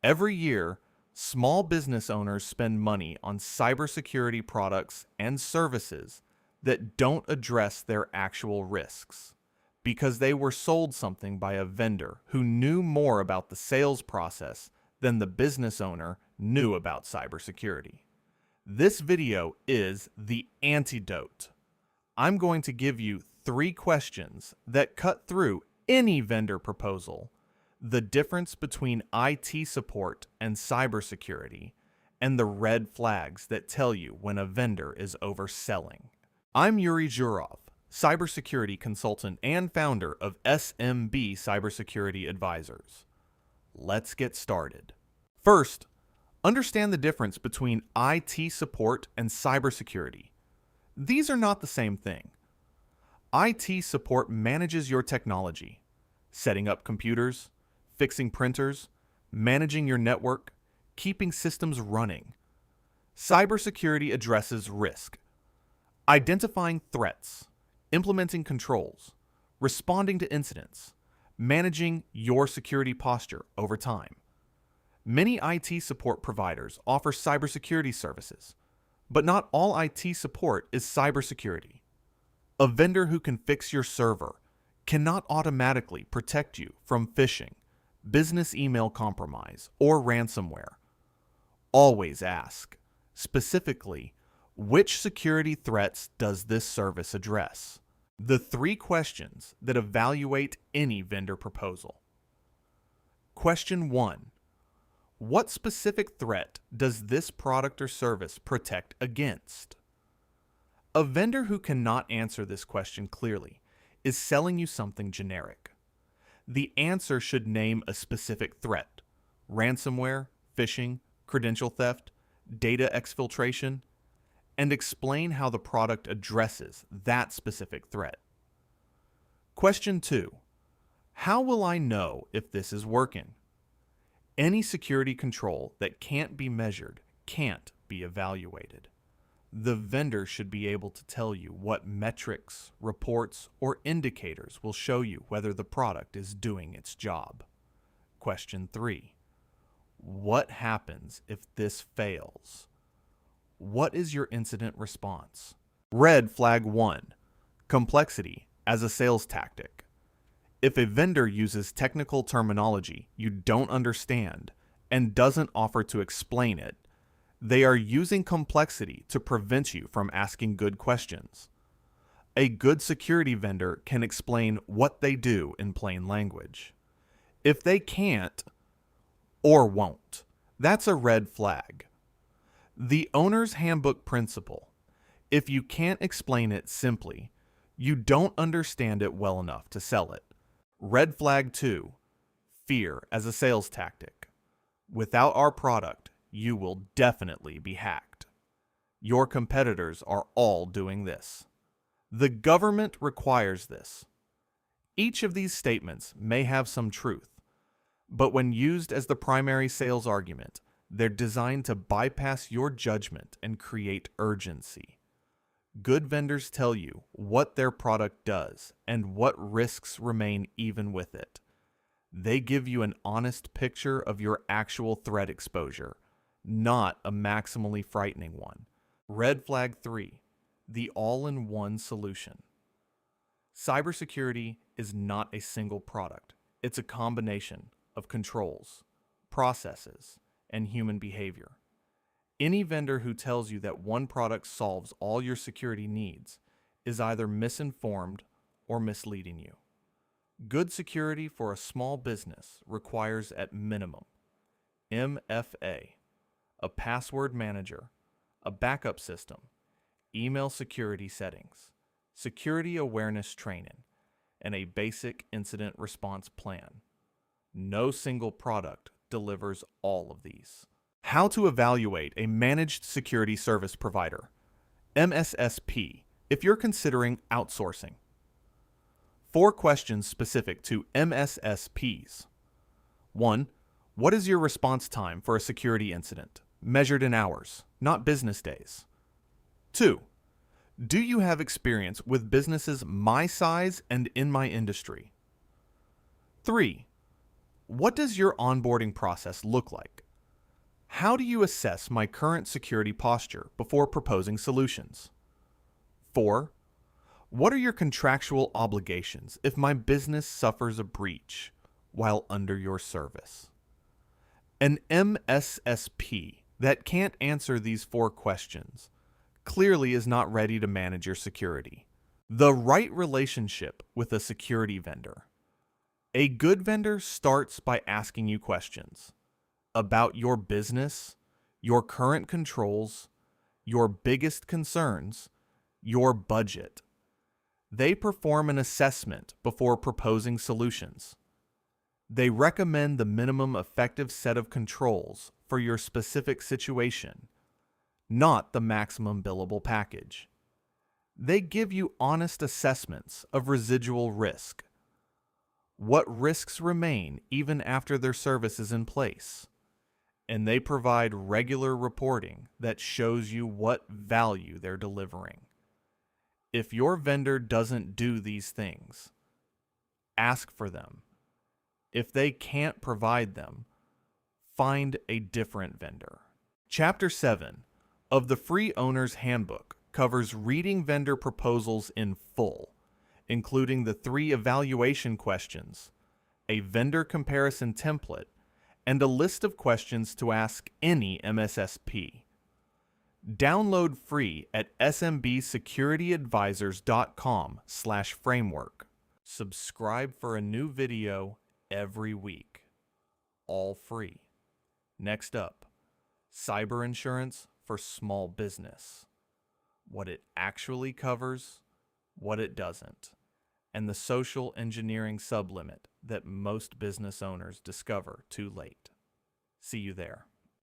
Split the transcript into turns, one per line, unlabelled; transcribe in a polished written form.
Every year, small business owners spend money on cybersecurity products and services that don't address their actual risks because they were sold something by a vendor who knew more about the sales process than the business owner knew about cybersecurity. This video is the antidote. I'm going to give you 3 questions that cut through any vendor proposal, the difference between IT support and cybersecurity, and the red flags that tell you when a vendor is overselling. I'm Yuri Zhurov, cybersecurity consultant and founder of SMB Cybersecurity Advisors. Let's get started. First, understand the difference between IT support and cybersecurity. These are not the same thing. IT support manages your technology, setting up computers, fixing printers, managing your network, keeping systems running. Cybersecurity addresses risk, identifying threats, implementing controls, responding to incidents, managing your security posture over time. Many IT support providers offer cybersecurity services, but not all IT support is cybersecurity. A vendor who can fix your server cannot automatically protect you from phishing, business email compromise, or ransomware. Always ask, specifically, which security threats does this service address? The 3 questions that evaluate any vendor proposal. Question 1. What specific threat does this product or service protect against? A vendor who cannot answer this question clearly is selling you something generic. The answer should name a specific threat: ransomware, phishing, credential theft, data exfiltration, and explain how the product addresses that specific threat. Question 2. How will I know if this is working? Any security control that can't be measured can't be evaluated. The vendor should be able to tell you what metrics, reports, or indicators will show you whether the product is doing its job. Question 3. What happens if this fails? What is your incident response? Red flag 1. Complexity as a sales tactic. If a vendor uses technical terminology you don't understand and doesn't offer to explain it, they are using complexity to prevent you from asking good questions. A good security vendor can explain what they do in plain language. If they can't or won't, that's a red flag. The owner's handbook principle: if you can't explain it simply, you don't understand it well enough to sell it. Red flag 2. Fear as a sales tactic. Without our product, you will definitely be hacked. Your competitors are all doing this. The government requires this. Each of these statements may have some truth, but when used as the primary sales argument, they're designed to bypass your judgment and create urgency. Good vendors tell you what their product does and what risks remain even with it. They give you an honest picture of your actual threat exposure, not a maximally frightening one. Red flag 3. The all-in-one solution. Cybersecurity is not a single product. It's a combination of controls, processes, and human behavior. Any vendor who tells you that one product solves all your security needs is either misinformed or misleading you. Good security for a small business requires at minimum MFA, a password manager, a backup system, email security settings, security awareness training, and a basic incident response plan. No single product delivers all of these. How to evaluate a managed security service provider, MSSP, if you're considering outsourcing. 4 questions specific to MSSPs. 1. What is your response time for a security incident, measured in hours, not business days? 2. Do you have experience with businesses my size and in my industry? 3. What does your onboarding process look like? How do you assess my current security posture before proposing solutions? 4. What are your contractual obligations if my business suffers a breach while under your service? An MSSP that can't answer these 4 questions clearly is not ready to manage your security. The right relationship with a security vendor. A good vendor starts by asking you questions about your business, your current controls, your biggest concerns, your budget. They perform an assessment before proposing solutions. They recommend the minimum effective set of controls for your specific situation, not the maximum billable package. They give you honest assessments of residual risk. What risks remain even after their service is in place? And they provide regular reporting that shows you what value they're delivering. If your vendor doesn't do these things, ask for them. If they can't provide them, find a different vendor. Chapter 7 of the Free Owner's Handbook covers reading vendor proposals in full, including the 3 evaluation questions, a vendor comparison template, and a list of questions to ask any MSSP. Download free at smbsecurityadvisors.com/framework. Subscribe for a new video every week. All free. Next up, cyber insurance for small business. What it actually covers, what it doesn't, and the social engineering sublimit that most business owners discover too late. See you there.